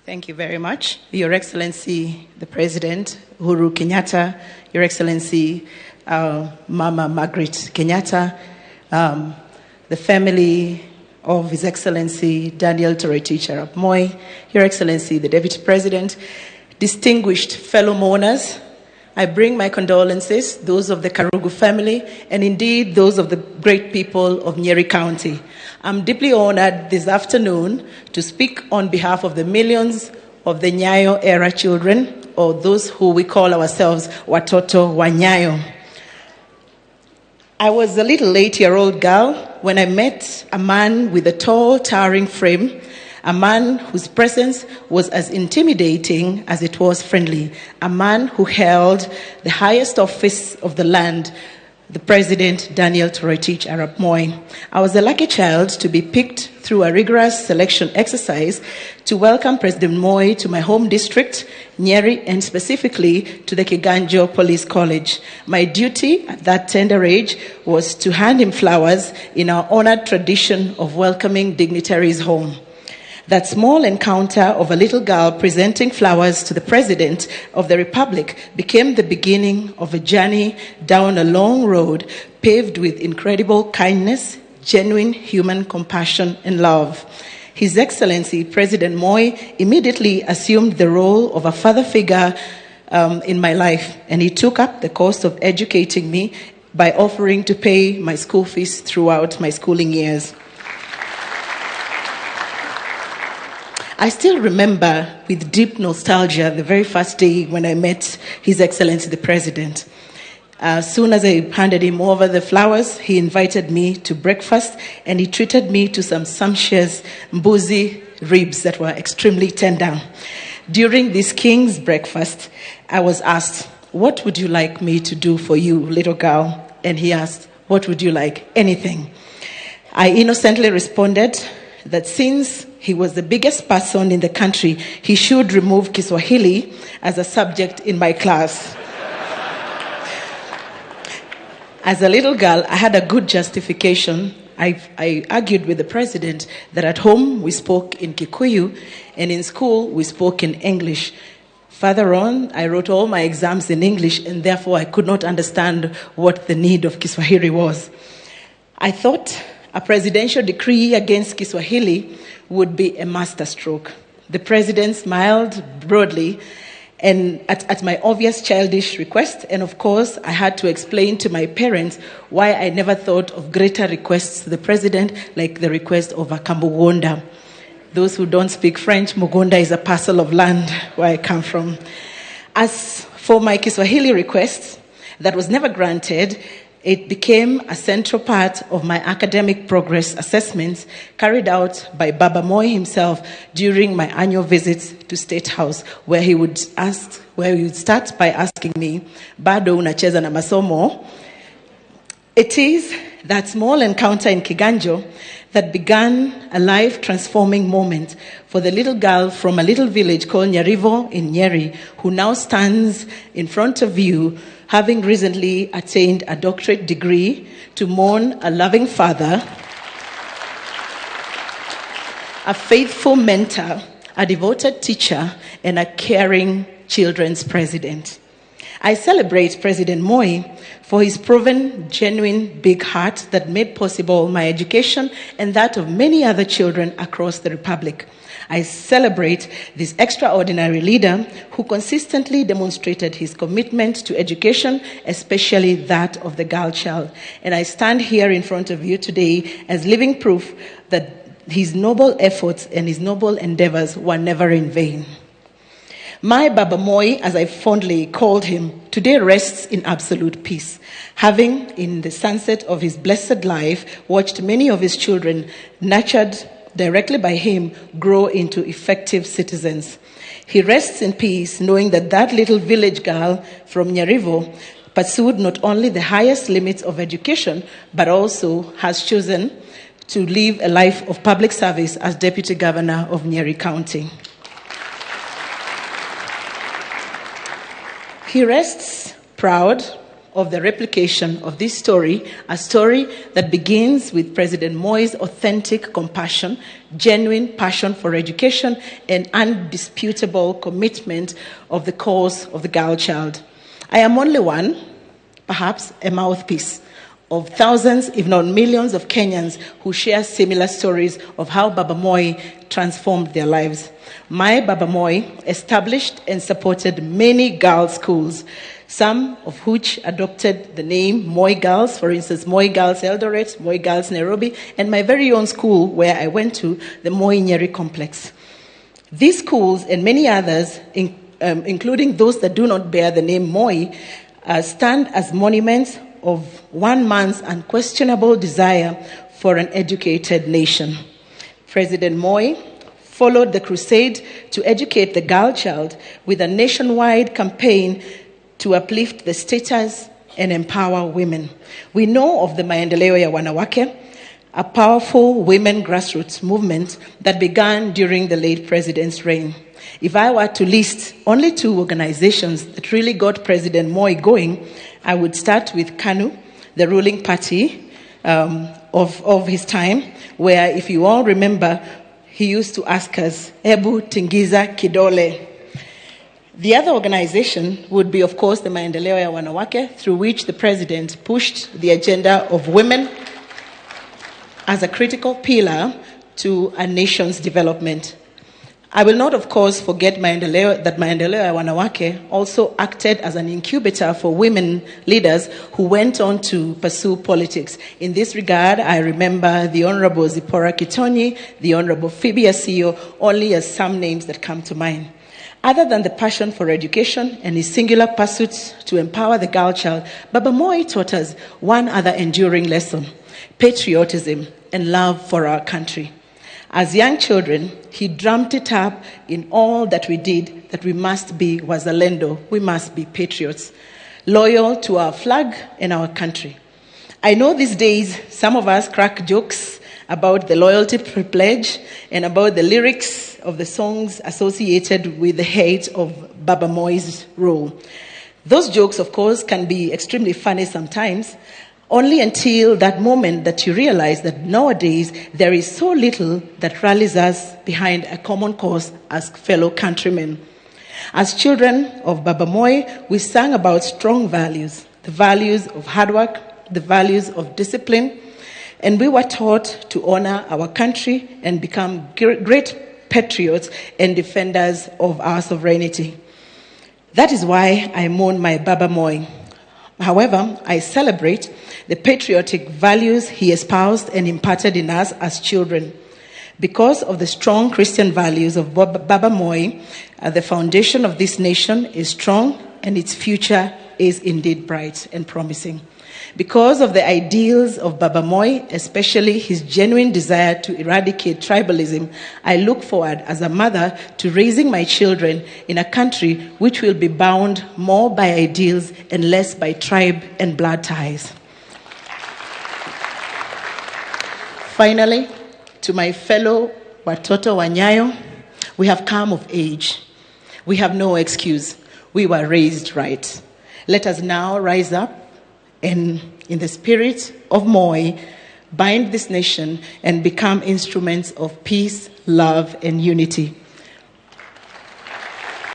Thank you very much. Your Excellency, the President, Uhuru Kenyatta, Your Excellency, Mama Margaret Kenyatta, the family of His Excellency Daniel Toroitich Arap Moi, Your Excellency, the Deputy President, distinguished fellow mourners, I bring my condolences, those of the Karugu family, and indeed those of the great people of Nyeri County. I'm deeply honored this afternoon to speak on behalf of the millions of the Nyayo era children, or those who we call ourselves Watoto wa Nyayo. I was a little 8-year-old girl when I met a man with a tall, towering frame, a man whose presence was as intimidating as it was friendly, a man who held the highest office of the land, the President Daniel Toroitich Arap Moi. I was a lucky child to be picked through a rigorous selection exercise to welcome President Moi to my home district, Nyeri, and specifically to the Kiganjo Police College. My duty at that tender age was to hand him flowers in our honored tradition of welcoming dignitaries home. That small encounter of a little girl presenting flowers to the President of the Republic became the beginning of a journey down a long road paved with incredible kindness, genuine human compassion, and love. His Excellency, President Moi, immediately assumed the role of a father figure in my life, and he took up the cost of educating me by offering to pay my school fees throughout my schooling years. I still remember with deep nostalgia the very first day when I met His Excellency the President. As soon as I handed him over the flowers, he invited me to breakfast and he treated me to some sumptuous mbuzi ribs that were extremely tender. During this king's breakfast, I was asked, "What would you like me to do for you, little girl?" And he asked, "What would you like?" "Anything." I innocently responded that since he was the biggest person in the country, he should remove Kiswahili as a subject in my class. As a little girl, I had a good justification. I argued with the President that at home we spoke in Kikuyu and in school we spoke in English. Further on, I wrote all my exams in English and therefore I could not understand what the need of Kiswahili was. I thought a presidential decree against Kiswahili would be a masterstroke. The President smiled broadly and at my obvious childish request, and of course, I had to explain to my parents why I never thought of greater requests to the President, like the request of a Kambugonda. Those who don't speak French, Mugonda is a parcel of land where I come from. As for my Kiswahili request, that was never granted. It became a central part of my academic progress assessments carried out by Baba Moi himself during my annual visits to State House, where he would start by asking me, "Bado unacheza na masomo?" It is that small encounter in Kiganjo that began a life-transforming moment for the little girl from a little village called Nyarivo in Nyeri, who now stands in front of you, having recently attained a doctorate degree, to mourn a loving father, a faithful mentor, a devoted teacher, and a caring children's president. I celebrate President Moi for his proven, genuine, big heart that made possible my education and that of many other children across the Republic. I celebrate this extraordinary leader who consistently demonstrated his commitment to education, especially that of the girl child. And I stand here in front of you today as living proof that his noble efforts and his noble endeavors were never in vain. My Baba Moi, as I fondly called him, today rests in absolute peace, having, in the sunset of his blessed life, watched many of his children, nurtured directly by him, grow into effective citizens. He rests in peace, knowing that that little village girl from Nyarivo pursued not only the highest limits of education, but also has chosen to live a life of public service as Deputy Governor of Nyeri County. He rests proud, of the replication of this story, a story that begins with President Moi's authentic compassion, genuine passion for education, and undisputable commitment of the cause of the girl child. I am only one, perhaps a mouthpiece, of thousands, if not millions, of Kenyans who share similar stories of how Baba Moi transformed their lives. My Baba Moi established and supported many girls' schools, some of which adopted the name Moi Girls, for instance, Moi Girls Eldoret, Moi Girls Nairobi, and my very own school where I went to, the Moi Nyeri Complex. These schools and many others, including those that do not bear the name Moi, stand as monuments of one man's unquestionable desire for an educated nation. President Moi followed the crusade to educate the girl child with a nationwide campaign to uplift the status and empower women. We know of the Maendeleo ya Wanawake, a powerful women grassroots movement that began during the late president's reign. If I were to list only 2 organizations that really got President Moi going, I would start with KANU, the ruling party of his time, where, if you all remember, he used to ask us, Ebu Tingiza Kidole. The other organization would be, of course, the Maendeleo ya Wanawake, through which the president pushed the agenda of women as a critical pillar to a nation's development. I will not, of course, forget that Maendeleo ya Wanawake also acted as an incubator for women leaders who went on to pursue politics. In this regard, I remember the Honorable Zipporah Kitonyi, the Honorable Phoebe Asio, only as some names that come to mind. Other than the passion for education and his singular pursuit to empower the girl child, Baba Moi taught us one other enduring lesson: patriotism and love for our country. As young children, he drummed it up in all that we did, that we must be wazalendo, we must be patriots, loyal to our flag and our country. I know these days some of us crack jokes about the loyalty pledge and about the lyrics of the songs associated with the hate of Baba Moi's rule. Those jokes, of course, can be extremely funny sometimes, only until that moment that you realize that nowadays there is so little that rallies us behind a common cause as fellow countrymen. As children of Baba Moi, we sang about strong values, the values of hard work, the values of discipline, and we were taught to honor our country and become great patriots and defenders of our sovereignty. That is why I mourn my Baba Moi. However, I celebrate the patriotic values he espoused and imparted in us as children. Because of the strong Christian values of Baba Moi, the foundation of this nation is strong and its future is indeed bright and promising. Because of the ideals of Baba Moi, especially his genuine desire to eradicate tribalism, I look forward as a mother to raising my children in a country which will be bound more by ideals and less by tribe and blood ties. Finally, to my fellow Watoto wa Nyayo, we have come of age. We have no excuse. We were raised right. Let us now rise up and, in the spirit of Moi, bind this nation and become instruments of peace, love, and unity.